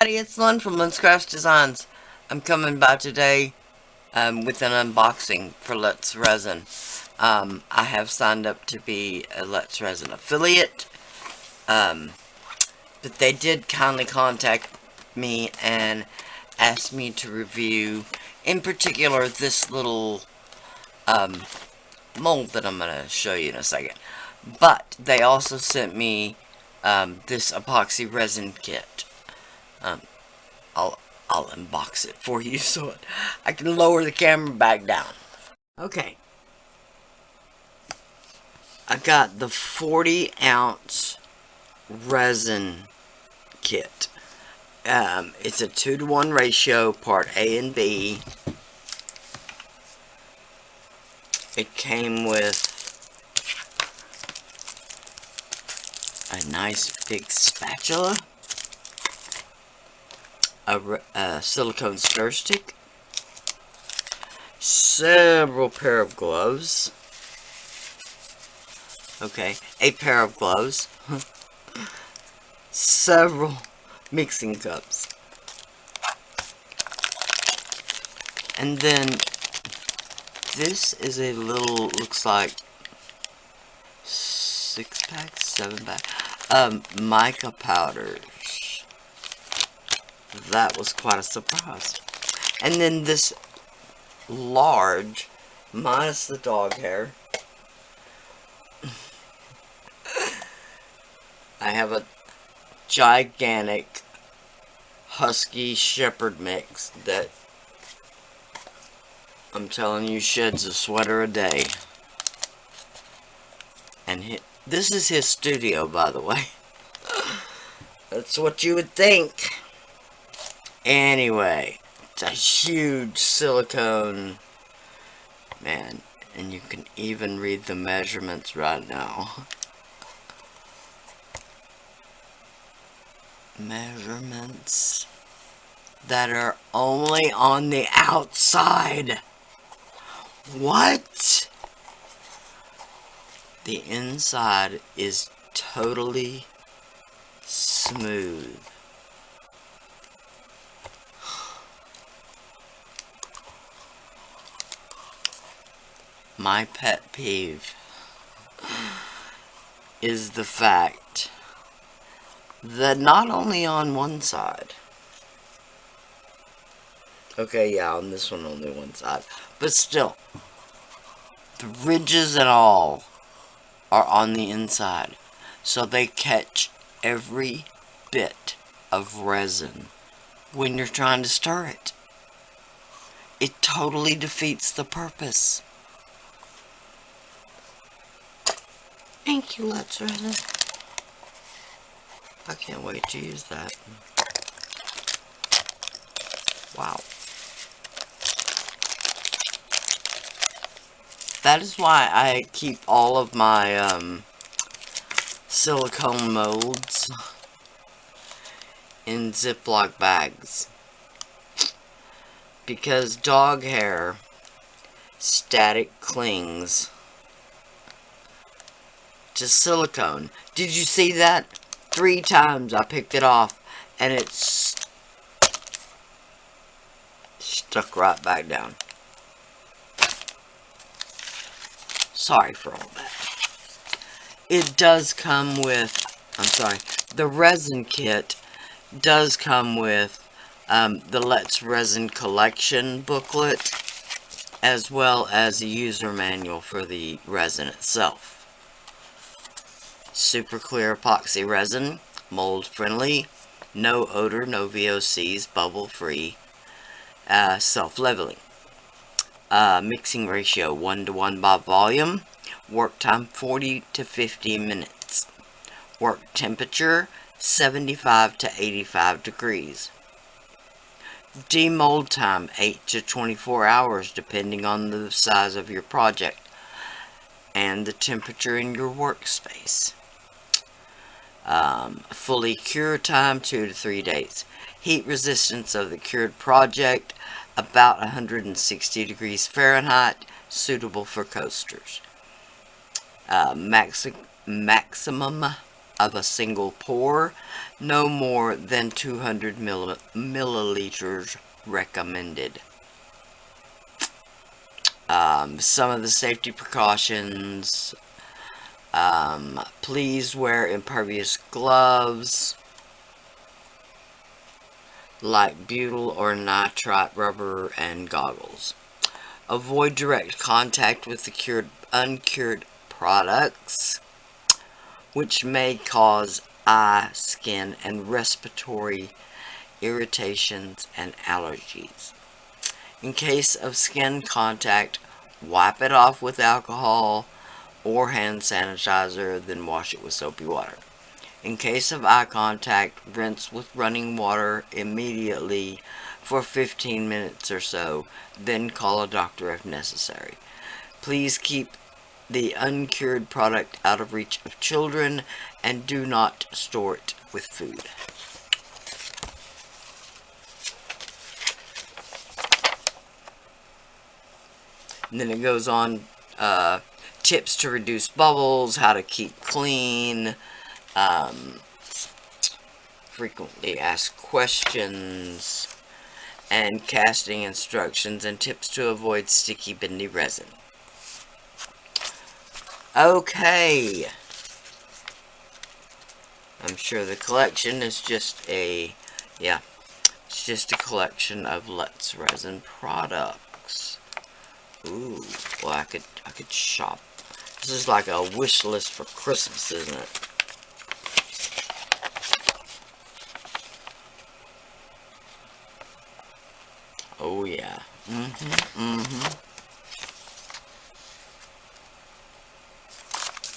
It's Lyn from Lyn's Crafts Designs. I'm coming by today with an unboxing for Let's Resin. I have signed up to be a Let's Resin affiliate, but they did kindly contact me and ask me to review, in particular, this little mold that I'm going to show you in a second. But they also sent me this Epoxy Resin Kit. I'll unbox it for you so I can lower the camera back down. Okay. I got the 40-ounce resin kit. It's a 2-to-1 ratio, part A and B. It came with a nice big spatula, a silicone stir stick, several pair of gloves. Okay, a pair of gloves, several mixing cups, and then this is a little, looks like 6-pack, 7-pack, mica powders. That was quite a surprise. And then this large, minus the dog hair, I have a gigantic husky shepherd mix that I'm telling you sheds a sweater a day. And this is his studio, by the way. That's what you would think. Anyway, it's a huge silicone, man, and you can even read the measurements right now. Measurements that are only on the outside. What? The inside is totally smooth. My pet peeve is the fact that not only on one side, okay, yeah, on this one only one side, but still, the ridges and all are on the inside, so they catch every bit of resin when you're trying to stir it. It totally defeats the purpose. Thank you, Let's Resin. I can't wait to use that. Wow. That is why I keep all of my silicone molds in Ziploc bags. Because dog hair static clings to silicone. Did you see that? 3 times I picked it off and it's stuck right back down. Sorry for all that. It does come with, the resin kit does come with the Let's Resin collection booklet, as well as a user manual for the resin itself. Super clear epoxy resin, mold friendly, no odor, no VOCs, bubble free, self-leveling. Mixing ratio 1:1 by volume. Work time 40 to 50 minutes. Work temperature 75 to 85 degrees. Demold time 8 to 24 hours depending on the size of your project and the temperature in your workspace. Fully cure time 2 to 3 days. Heat resistance of the cured project about 160 degrees Fahrenheit, suitable for coasters. Maximum of a single pour. No more than 200 milliliters recommended. Some of the safety precautions. Please wear impervious gloves, like butyl or nitrite rubber, and goggles. Avoid direct contact with the uncured products, which may cause eye, skin, and respiratory irritations and allergies. In case of skin contact, wipe it off with alcohol or hand sanitizer, then wash it with soapy water. In case of eye contact, rinse with running water immediately for 15 minutes or so, then call a doctor if necessary. Please keep the uncured product out of reach of children and do not store it with food. And then it goes on, tips to reduce bubbles, how to keep clean, frequently asked questions, and casting instructions, and tips to avoid sticky, bendy resin. Okay. I'm sure the collection is just a, it's just a collection of Let's Resin products. Ooh, well, I could shop. This is like a wish list for Christmas, isn't it? Oh yeah.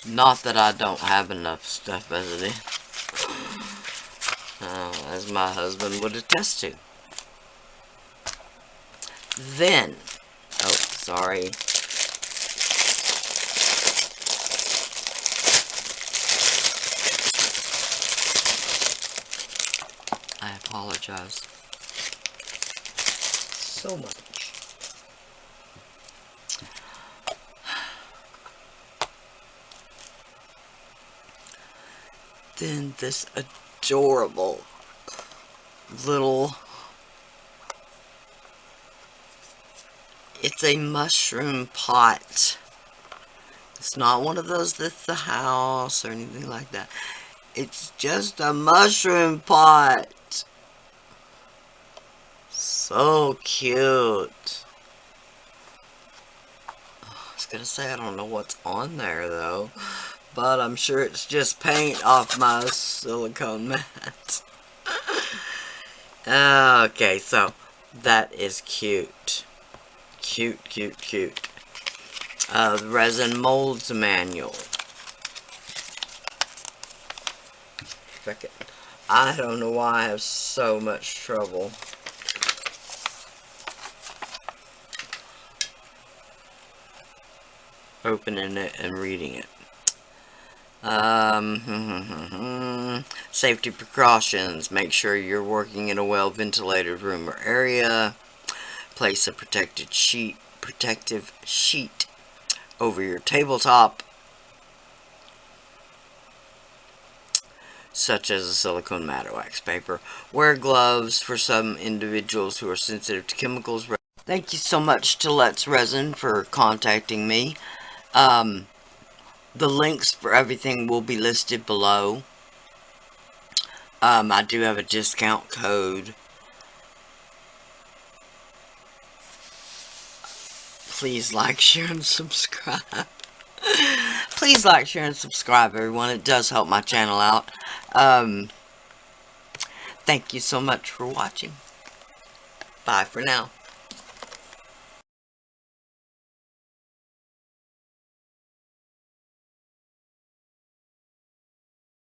Not that I don't have enough stuff as it is. As my husband would attest to. Then, oh, sorry. I apologize so much. Then this adorable little, it's a mushroom pot. It's not one of those that's the house or anything like that. It's just a mushroom pot. So cute. I was gonna say, I don't know what's on there though, but I'm sure it's just paint off my silicone mat. Okay, so that is cute. Cute. The resin molds manual. I don't know why I have so much trouble opening it and reading it. Safety precautions. Make sure you're working in a well-ventilated room or area. Place a protective sheet over your tabletop, such as a silicone mat or wax paper. Wear gloves for some individuals who are sensitive to chemicals. Thank you so much to Let's Resin for contacting me. The links for everything will be listed below. I do have a discount code. Please like, share, and subscribe. Please like, share, and subscribe, everyone. It does help my channel out. Thank you so much for watching. Bye for now.